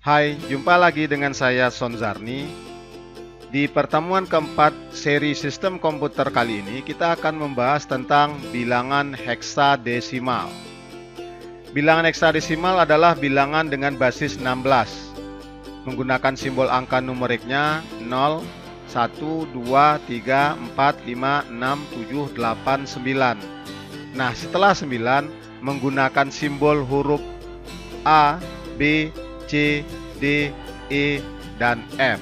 Hai, jumpa lagi dengan saya Sonzarni. Di pertemuan keempat seri sistem komputer kali ini, kita akan membahas tentang bilangan heksadesimal. Bilangan heksadesimal adalah bilangan dengan basis 16, menggunakan simbol angka numeriknya 0, 1, 2, 3, 4, 5, 6, 7, 8, 9. Nah, setelah 9, menggunakan simbol huruf A, B, C, D, E, dan F.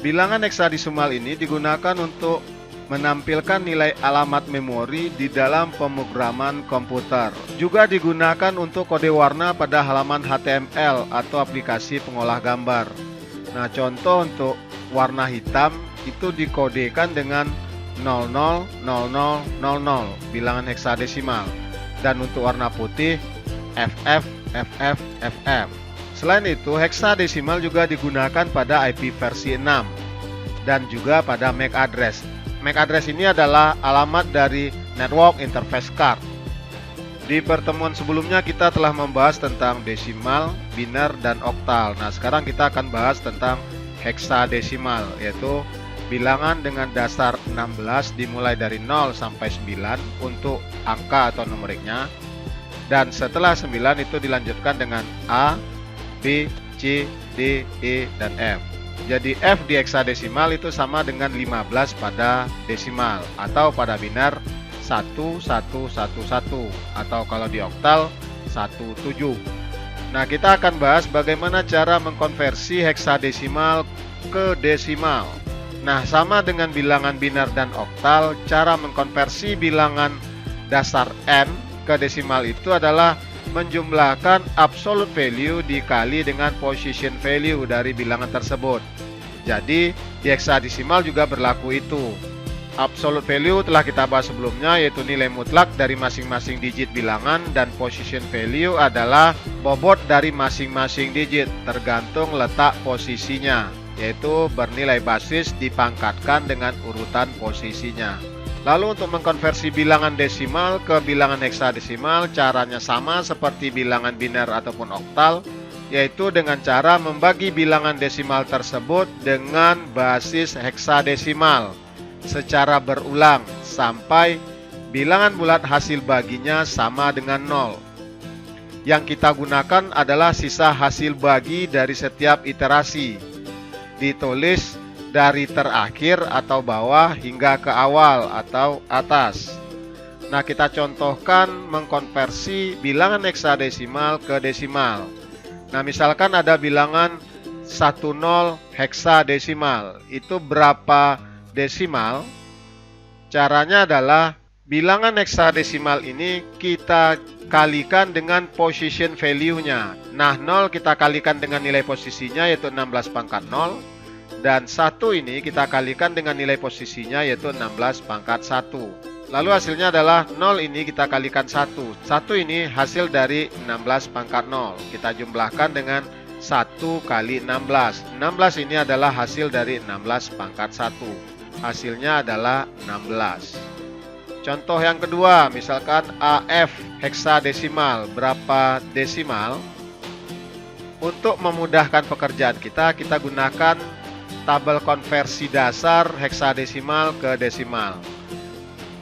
Bilangan heksadesimal ini digunakan untuk menampilkan nilai alamat memori di dalam pemrograman komputer. Juga digunakan untuk kode warna pada halaman HTML atau aplikasi pengolah gambar. Nah, contoh untuk warna hitam itu dikodekan dengan 000000 bilangan heksadesimal, dan untuk warna putih FF, FF, FF. Selain itu, heksadesimal juga digunakan pada IP versi 6 dan juga pada MAC address. MAC address ini adalah alamat dari Network Interface Card. Di pertemuan sebelumnya kita telah membahas tentang desimal, biner, dan oktal. Nah, sekarang kita akan bahas tentang heksadesimal, yaitu bilangan dengan dasar 16 dimulai dari 0 sampai 9 untuk angka atau numeriknya. Dan setelah 9 itu dilanjutkan dengan A, B, C, D, E, dan F. Jadi F di heksadesimal itu sama dengan 15 pada desimal, atau pada biner 1111, atau kalau di oktal 17. Nah, kita akan bahas bagaimana cara mengkonversi heksadesimal ke desimal. Nah, sama dengan bilangan biner dan oktal, cara mengkonversi bilangan dasar n ke desimal itu adalah menjumlahkan absolute value dikali dengan position value dari bilangan tersebut. Jadi di heksadesimal juga berlaku itu. Absolute value telah kita bahas sebelumnya, yaitu nilai mutlak dari masing-masing digit bilangan, dan position value adalah bobot dari masing-masing digit tergantung letak posisinya, yaitu bernilai basis dipangkatkan dengan urutan posisinya. Lalu untuk mengkonversi bilangan desimal ke bilangan heksadesimal, caranya sama seperti bilangan biner ataupun oktal, yaitu dengan cara membagi bilangan desimal tersebut dengan basis heksadesimal secara berulang sampai bilangan bulat hasil baginya sama dengan 0. Yang kita gunakan adalah sisa hasil bagi dari setiap iterasi, ditulis dari terakhir atau bawah hingga ke awal atau atas. Nah, kita contohkan mengkonversi bilangan heksadesimal ke desimal. Nah, misalkan ada bilangan 10 heksadesimal. Itu berapa desimal? Caranya adalah bilangan heksadesimal ini kita kalikan dengan position value-nya. Nah, 0 kita kalikan dengan nilai posisinya, yaitu 16 pangkat 0. Dan 1 ini kita kalikan dengan nilai posisinya, yaitu 16 pangkat 1. Lalu hasilnya adalah 0 ini kita kalikan 1. 1 ini hasil dari 16 pangkat 0. Kita jumlahkan dengan 1 kali 16. 16 ini adalah hasil dari 16 pangkat 1. Hasilnya adalah 16. Contoh yang kedua, misalkan AF heksadesimal. Berapa desimal? Untuk memudahkan pekerjaan kita gunakan tabel konversi dasar heksadesimal ke desimal.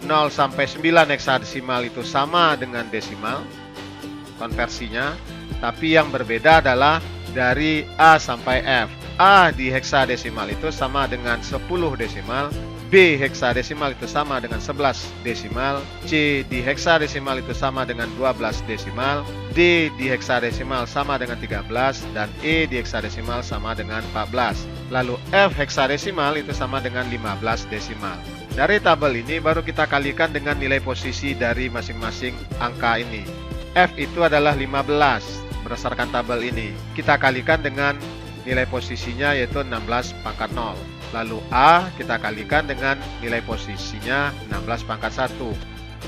0 sampai 9 heksadesimal itu sama dengan desimal konversinya, tapi yang berbeda adalah dari A sampai F. A di heksadesimal itu sama dengan 10 desimal, B heksadesimal itu sama dengan 11 desimal, C di heksadesimal itu sama dengan 12 desimal, D di heksadesimal sama dengan 13, dan E di heksadesimal sama dengan 14. Lalu F heksadesimal itu sama dengan 15 desimal. Dari tabel ini baru kita kalikan dengan nilai posisi dari masing-masing angka ini. F itu adalah 15 berdasarkan tabel ini. Kita kalikan dengan nilai posisinya, yaitu 16 pangkat 0. Lalu A kita kalikan dengan nilai posisinya 16 pangkat 1.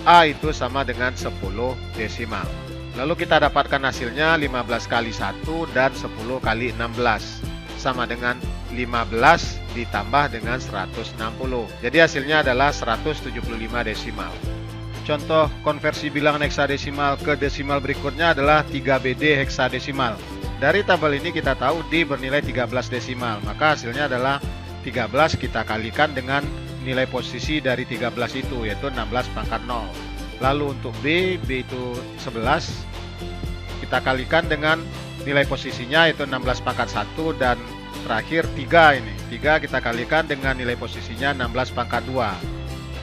A itu sama dengan 10 desimal. Lalu kita dapatkan hasilnya 15 kali 1 dan 10 kali 16 sama dengan 15 ditambah dengan 160. Jadi hasilnya adalah 175 desimal. Contoh konversi bilangan heksadesimal ke desimal berikutnya adalah 3BD heksadesimal. Dari tabel ini kita tahu D bernilai 13 desimal, maka hasilnya adalah 13 kita kalikan dengan nilai posisi dari 13 itu, yaitu 16 pangkat 0. Lalu untuk B itu 11, kita kalikan dengan nilai posisinya yaitu 16 pangkat 1, dan terakhir 3 ini. 3 kita kalikan dengan nilai posisinya 16 pangkat 2.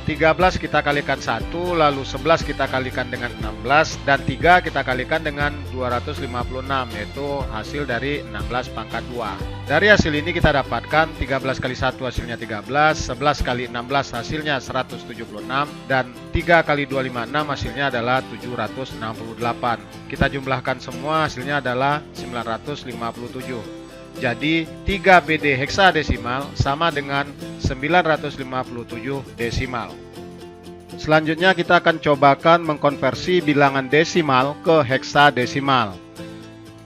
13 kita kalikan 1, lalu 11 kita kalikan dengan 16, dan 3 kita kalikan dengan 256, yaitu hasil dari 16 pangkat 2. Dari hasil ini kita dapatkan 13 kali 1 hasilnya 13, 11 kali 16 hasilnya 176, dan 3 kali 256 hasilnya adalah 768. Kita jumlahkan semua, hasilnya adalah 957. Jadi 3 BD heksadesimal sama dengan 957 desimal. Selanjutnya kita akan cobakan mengkonversi bilangan desimal ke heksadesimal.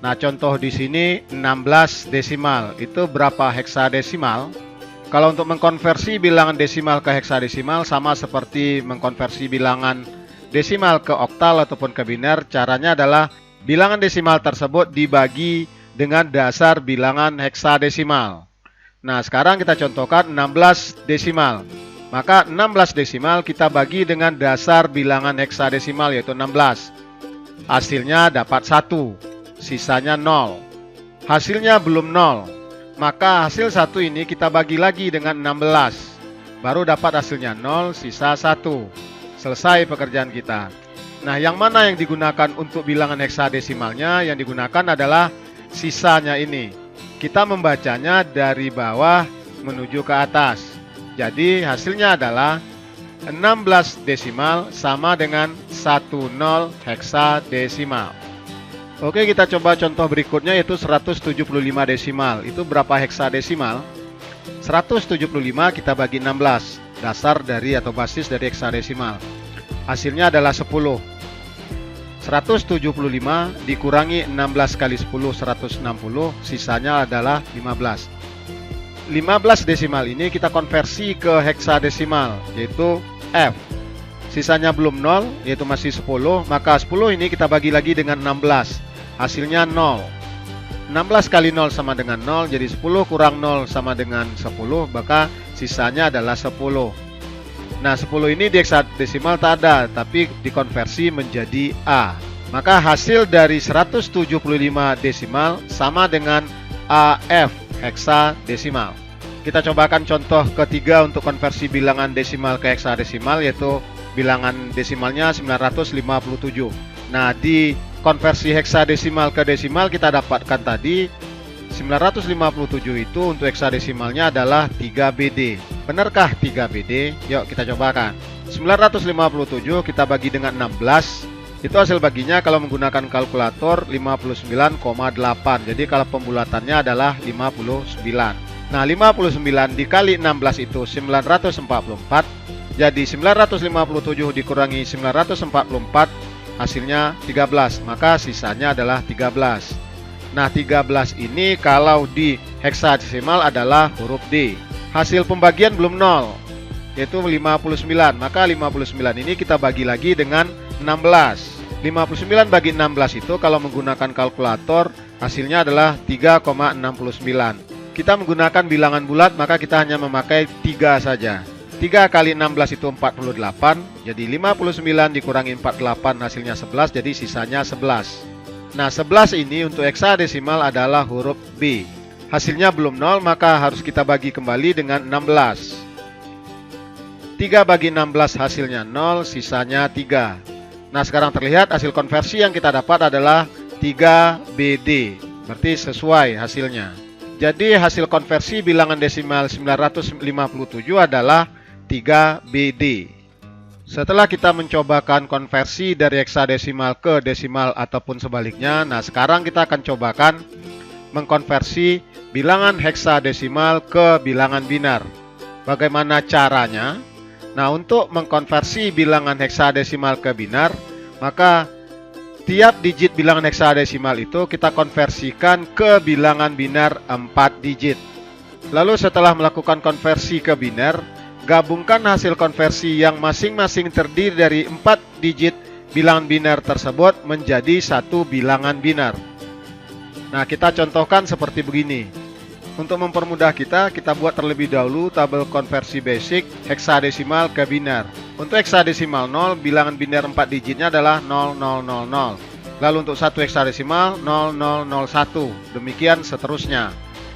Nah, contoh di sini 16 desimal. Itu berapa heksadesimal? Kalau untuk mengkonversi bilangan desimal ke heksadesimal sama seperti mengkonversi bilangan desimal ke oktal ataupun ke biner. Caranya adalah bilangan desimal tersebut dibagi dengan dasar bilangan heksadesimal. Nah, sekarang kita contohkan 16 desimal. Maka 16 desimal kita bagi dengan dasar bilangan heksadesimal yaitu 16. Hasilnya dapat 1, sisanya 0. Hasilnya belum 0. Maka hasil 1 ini kita bagi lagi dengan 16. Baru dapat hasilnya 0, sisa 1. Selesai pekerjaan kita. Nah, yang mana yang digunakan untuk bilangan heksadesimalnya? Yang digunakan adalah sisanya ini. Kita membacanya dari bawah menuju ke atas. Jadi hasilnya adalah 16 desimal sama dengan 10 heksadesimal. Oke, kita coba contoh berikutnya yaitu 175 desimal. Itu berapa heksadesimal? 175 kita bagi 16. Dasar dari atau basis dari heksadesimal. Hasilnya adalah 10. 175 dikurangi 16 kali 10, 160, sisanya adalah 15. 15 desimal ini kita konversi ke heksadesimal, yaitu F. Sisanya belum 0, yaitu masih 10, maka 10 ini kita bagi lagi dengan 16. Hasilnya 0. 16 kali 0 sama dengan 0, jadi 10 kurang 0 sama dengan 10, maka sisanya adalah 10. Nah, 10 ini di heksadesimal tak ada, tapi dikonversi menjadi A. Maka hasil dari 175 desimal sama dengan AF heksadesimal. Kita cobakan contoh ketiga untuk konversi bilangan desimal ke heksadesimal, yaitu bilangan desimalnya 957. Nah, di konversi heksadesimal ke desimal kita dapatkan tadi 957 itu untuk heksadesimalnya adalah 3BD. Benarkah 3BD? Yuk kita cobakan. 957 kita bagi dengan 16. Itu hasil baginya kalau menggunakan kalkulator 59,8. Jadi kalau pembulatannya adalah 59. Nah, 59 dikali 16 itu 944. Jadi 957 dikurangi 944 hasilnya 13. Maka sisanya adalah 13. Nah, 13 ini kalau di heksadesimal adalah huruf D. Hasil pembagian belum 0, yaitu 59. Maka 59 ini kita bagi lagi dengan 16. 59 bagi 16 itu kalau menggunakan kalkulator hasilnya adalah 3,69. Kita menggunakan bilangan bulat, maka kita hanya memakai 3 saja. 3 kali 16 itu 48. Jadi 59 dikurangi 48 hasilnya 11, jadi sisanya 11. Nah, 11 ini untuk heksadesimal adalah huruf B. Hasilnya belum 0, maka harus kita bagi kembali dengan 16. 3 bagi 16 hasilnya 0, sisanya 3. Nah, sekarang terlihat hasil konversi yang kita dapat adalah 3BD. Berarti sesuai hasilnya. Jadi hasil konversi bilangan desimal 957 adalah 3BD. Setelah kita mencobakan konversi dari heksadesimal ke desimal ataupun sebaliknya, nah sekarang kita akan cobakan mengkonversi bilangan heksadesimal ke bilangan biner. Bagaimana caranya? Nah, untuk mengkonversi bilangan heksadesimal ke biner, maka tiap digit bilangan heksadesimal itu kita konversikan ke bilangan biner 4 digit. Lalu setelah melakukan konversi ke biner, gabungkan hasil konversi yang masing-masing terdiri dari 4 digit bilangan biner tersebut menjadi satu bilangan biner. Nah, kita contohkan seperti begini. Untuk mempermudah kita buat terlebih dahulu tabel konversi basic heksadesimal ke biner. Untuk heksadesimal 0, bilangan biner 4 digitnya adalah 0000. Lalu untuk 1 heksadesimal 0001. Demikian seterusnya.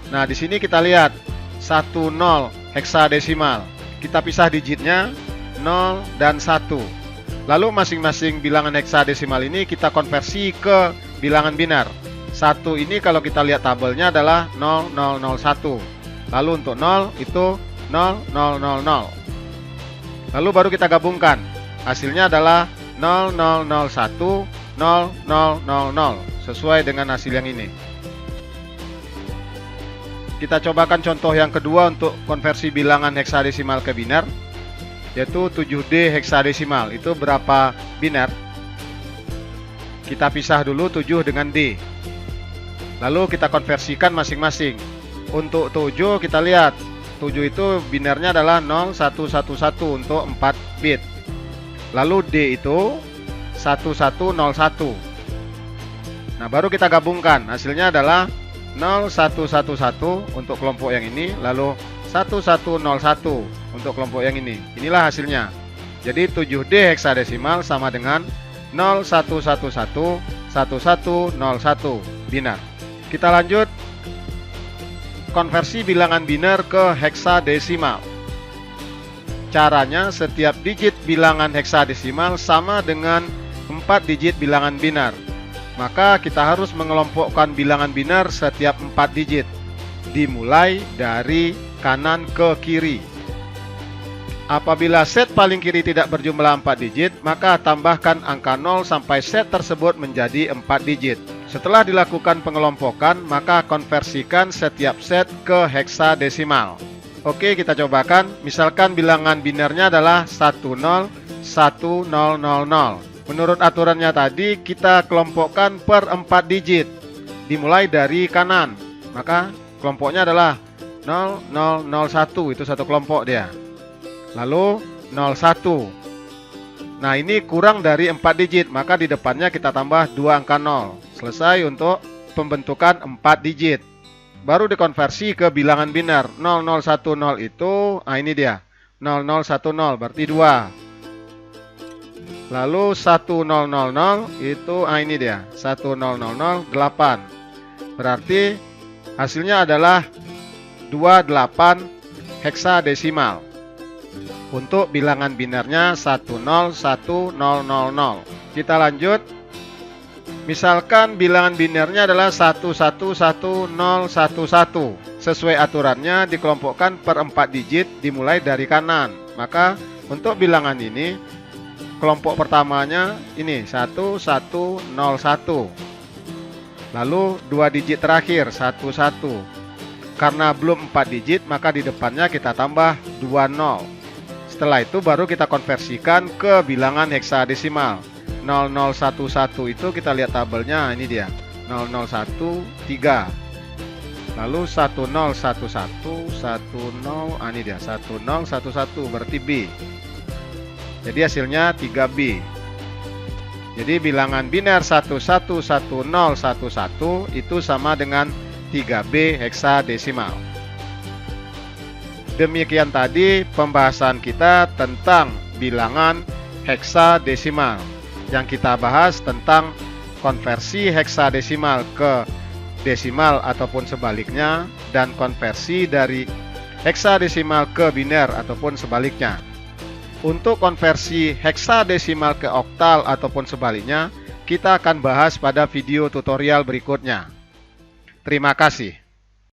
Nah, di sini kita lihat 10 heksadesimal. Kita pisah digitnya 0 dan 1. Lalu masing-masing bilangan heksadesimal ini kita konversi ke bilangan biner. 1 ini kalau kita lihat tabelnya adalah 0001. Lalu untuk 0 itu 0000. Lalu baru kita gabungkan. Hasilnya adalah 0001 0000 sesuai dengan hasil yang ini. Kita cobakan contoh yang kedua untuk konversi bilangan heksadesimal ke biner, yaitu 7D heksadesimal. Itu berapa biner? Kita pisah dulu 7 dengan D. Lalu kita konversikan masing-masing. Untuk 7 kita lihat 7 itu binernya adalah 0111 untuk 4 bit. Lalu D itu 1101. Nah, baru kita gabungkan. Hasilnya adalah 0111 untuk kelompok yang ini, lalu 1101 untuk kelompok yang ini. Inilah hasilnya. Jadi 7D heksadesimal sama dengan 0111 1101 biner. Kita lanjut konversi bilangan biner ke heksadesimal. Caranya, setiap digit bilangan heksadesimal sama dengan 4 digit bilangan biner. Maka kita harus mengelompokkan bilangan biner setiap 4 digit, dimulai dari kanan ke kiri. Apabila set paling kiri tidak berjumlah 4 digit, maka tambahkan angka 0 sampai set tersebut menjadi 4 digit. Setelah dilakukan pengelompokan, maka konversikan setiap set ke heksadesimal. Oke, kita cobakan. Misalkan bilangan binernya adalah 101000. Menurut aturannya tadi, kita kelompokkan per 4 digit, dimulai dari kanan. Maka kelompoknya adalah 0001, itu satu kelompok dia. Lalu 01. Nah, ini kurang dari 4 digit, maka di depannya kita tambah 2 angka 0. Selesai untuk pembentukan 4 digit. Baru dikonversi ke bilangan biner. 0010 itu, ini dia. 0010 berarti 2. Lalu 1000 itu, ini dia. 10008. Berarti hasilnya adalah 28 heksadesimal. Untuk bilangan binernya 101000. Kita lanjut. Misalkan bilangan binernya adalah 111011. Sesuai aturannya dikelompokkan per 4 digit dimulai dari kanan. Maka untuk bilangan ini, kelompok pertamanya ini 1101. Lalu 2 digit terakhir 11. Karena belum 4 digit, maka di depannya kita tambah 20. Setelah itu baru kita konversikan ke bilangan heksadesimal. 0011 itu kita lihat tabelnya, ini dia. 0013. Lalu 1011 ini dia 1011 berarti B. Jadi hasilnya 3B. Jadi bilangan biner 111011 itu sama dengan 3B heksadesimal. Demikian tadi pembahasan kita tentang bilangan heksadesimal. Yang kita bahas tentang konversi heksadesimal ke desimal ataupun sebaliknya, dan konversi dari heksadesimal ke biner ataupun sebaliknya. Untuk konversi heksadesimal ke oktal ataupun sebaliknya, kita akan bahas pada video tutorial berikutnya. Terima kasih.